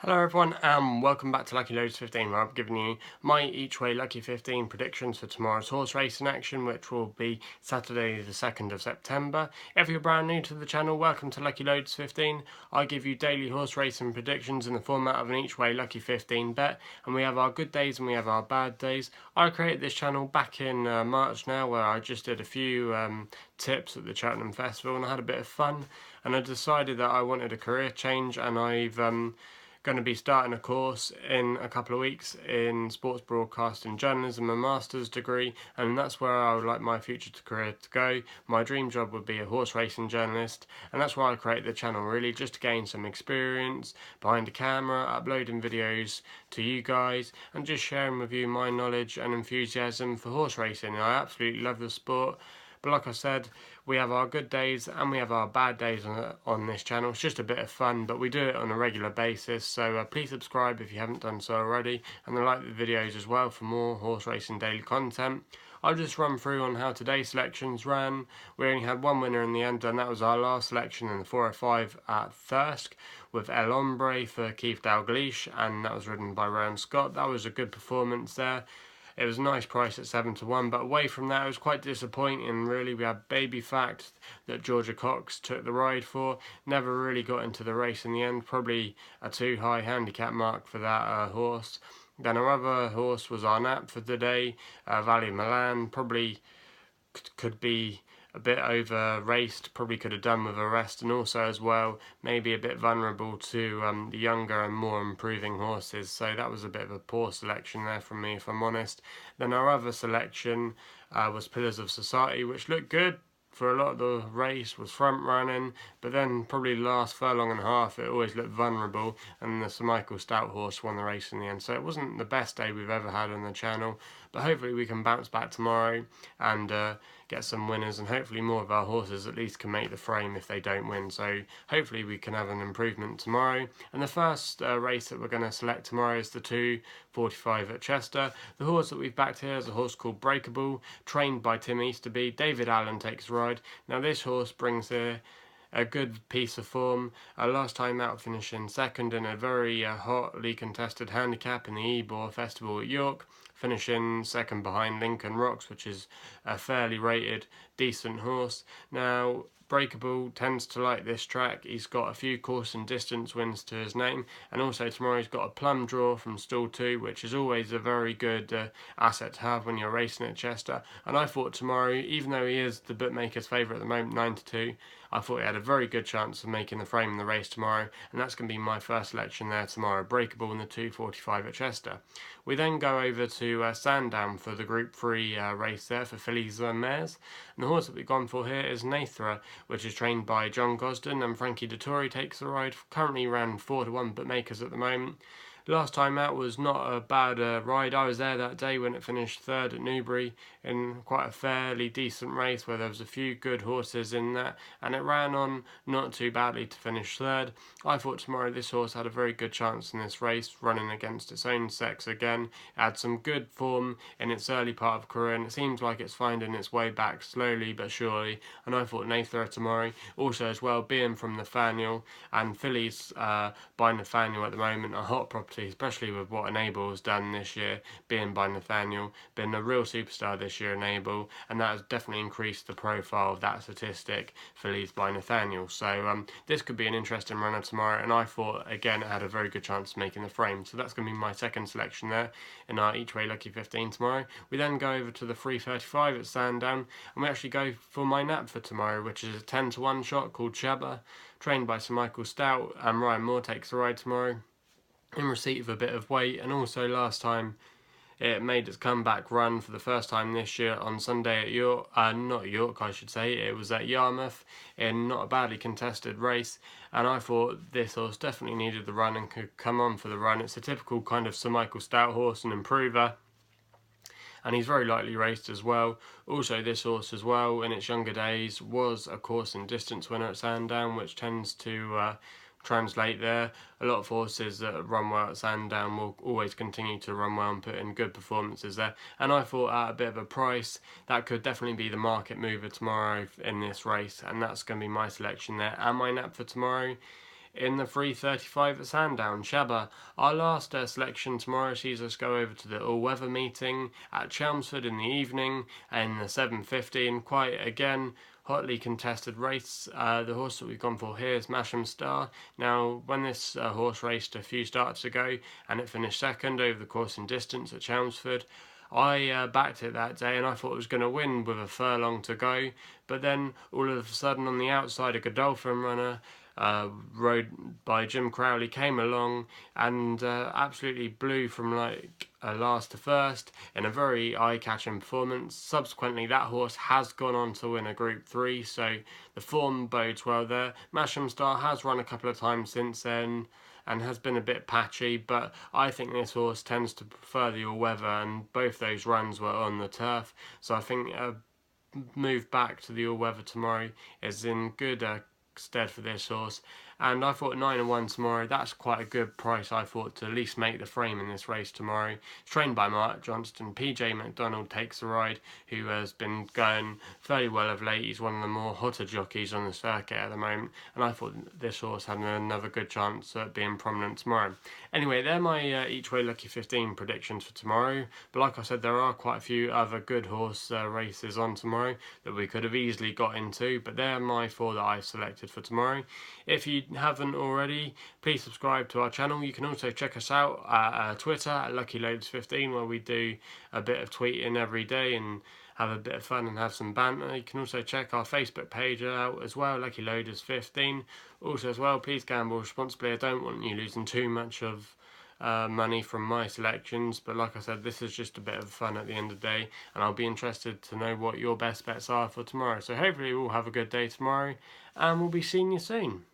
Hello everyone and welcome back to Lucky15, where I've given you my each way Lucky 15 predictions for tomorrow's horse racing action, which will be Saturday the 2nd of September. If you're brand new to the channel, welcome to Lucky15. I give you daily horse racing predictions in the format of an each way Lucky 15 bet, and we have our good days and we have our bad days. I created this channel back in March now, where I just did a few tips at the Cheltenham Festival and I had a bit of fun, and I decided that I wanted a career change, and I've going to be starting a course in a couple of weeks in sports broadcasting journalism, a master's degree, and that's where I would like my future career to go. My dream job would be a horse racing journalist, and that's why I created the channel, really just to gain some experience behind the camera, uploading videos to you guys and just sharing with you my knowledge and enthusiasm for horse racing. I absolutely love the sport. But like I said, we have our good days and we have our bad days on this channel. It's just a bit of fun, but we do it on a regular basis. So please subscribe if you haven't done so already, and then like the videos as well for more horse racing daily content. I'll just run through on how today's selections ran. We only had one winner in the end, and that was our last selection in the 405 at Thirsk with El Hombre for Keith Dalglish, and that was ridden by Rowan Scott. That was a good performance there. It was a nice price at 7-1, but away from that it was quite disappointing really. We had Baby Fact that Georgia Cox took the ride for, never really got into the race in the end, probably a too high handicap mark for that horse. Then our other horse was our nap for the day, Valley Milan, probably could be a bit over raced, probably could have done with a rest, and also as well maybe a bit vulnerable to the younger and more improving horses. So that was a bit of a poor selection there from me, if I'm honest. Then our other selection was Pillars of Society, which looked good for a lot of the race, was front running, but then probably the last furlong and a half it always looked vulnerable, and the Sir Michael Stout horse won the race in the end. So it wasn't the best day we've ever had on the channel, but hopefully we can bounce back tomorrow and get some winners, and hopefully more of our horses at least can make the frame if they don't win. So hopefully we can have an improvement tomorrow. And the first race that we're going to select tomorrow is the 2:45 at Chester. The horse that we've backed here is a horse called Breakable, trained by Tim Easterby. David Allen takes the ride. Now this horse brings here a good piece of form. Last time out finishing second in a very hotly contested handicap in the Ebor Festival at York, finishing second behind Lincoln Rocks, which is a fairly rated decent horse. Now Breakable tends to like this track. He's got a few course and distance wins to his name, and also tomorrow he's got a plum draw from stall 2, which is always a very good asset to have when you're racing at Chester. And I thought tomorrow, even though he is the bookmaker's favourite at the moment, 9-2, I thought he had a very good chance of making the frame in the race tomorrow, and that's going to be my first selection there tomorrow, Breakable in the 2:45 at Chester. We then go over to Sandown for the Group 3 race there for fillies and mares, and the horse that we've gone for here is Nathra, which is trained by John Gosden, and Frankie Dettori takes the ride, currently around 4-1 bookmakers at the moment. Last time out was not a bad ride. I was there that day when it finished third at Newbury in quite a fairly decent race where there was a few good horses in that, and it ran on not too badly to finish third. I thought tomorrow this horse had a very good chance in this race, running against its own sex again. It had some good form in its early part of career, and it seems like it's finding its way back slowly but surely, and I thought Nathra tomorrow. Also as well, being from Nathaniel, and fillies by Nathaniel at the moment are hot property, especially with what Enable has done this year, being by Nathaniel, been a real superstar this year, Enable, and that has definitely increased the profile of that statistic, fillies by Nathaniel. So this could be an interesting runner tomorrow, and I thought again it had a very good chance of making the frame. So that's going to be my second selection there in our each way Lucky 15 tomorrow. We then go over to the 3:35 at Sandown, and we actually go for my nap for tomorrow, which is a 10-1 shot called Shabbah, trained by Sir Michael Stout, and Ryan Moore takes the ride tomorrow, in receipt of a bit of weight. And also last time it made its comeback run for the first time this year on Sunday at York, not York I should say, it was at Yarmouth in not a badly contested race, and I thought this horse definitely needed the run and could come on for the run. It's a typical kind of Sir Michael Stout horse, an improver, and he's very lightly raced as well. Also this horse as well in its younger days was a course and distance winner at Sandown, which tends to translate there. A lot of horses that run well at Sandown will always continue to run well and put in good performances there, and I thought at a bit of a price that could definitely be the market mover tomorrow in this race, and that's going to be my selection there. And my nap for tomorrow in the 3:35 at Sandown, Shabbah. Our last selection tomorrow sees us go over to the all-weather meeting at Chelmsford in the evening in the 7:50, and quite again hotly contested race. The horse that we've gone for here is Masham Star. Now, when this horse raced a few starts ago and it finished second over the course and distance at Chelmsford, I backed it that day and I thought it was going to win with a furlong to go, but then all of a sudden on the outside a Godolphin runner rode by Jim Crowley came along and absolutely blew from like last to first in a very eye-catching performance. Subsequently, that horse has gone on to win a Group 3, so the form bodes well there. Masham Star has run a couple of times since then and has been a bit patchy, but I think this horse tends to prefer the all-weather, and both those runs were on the turf, so I think a move back to the all-weather tomorrow is in good stead for this horse. And I thought 9-1 tomorrow, that's quite a good price, I thought, to at least make the frame in this race tomorrow. It's trained by Mark Johnston. PJ McDonald takes the ride, who has been going fairly well of late. He's one of the more hotter jockeys on the circuit at the moment, and I thought this horse had another good chance at being prominent tomorrow. Anyway, they're my each way Lucky 15 predictions for tomorrow, but like I said, there are quite a few other good horse races on tomorrow that we could have easily got into, but they're my 4 that I've selected for tomorrow. If you haven't already, please subscribe to our channel. You can also check us out at Twitter at Lucky15, where we do a bit of tweeting every day and have a bit of fun and have some banter. You can also check our Facebook page out as well, Lucky15. Also as well, please gamble responsibly. I don't want you losing too much of money from my selections, but like I said, this is just a bit of fun at the end of the day, and I'll be interested to know what your best bets are for tomorrow. So hopefully we'll have a good day tomorrow, and we'll be seeing you soon.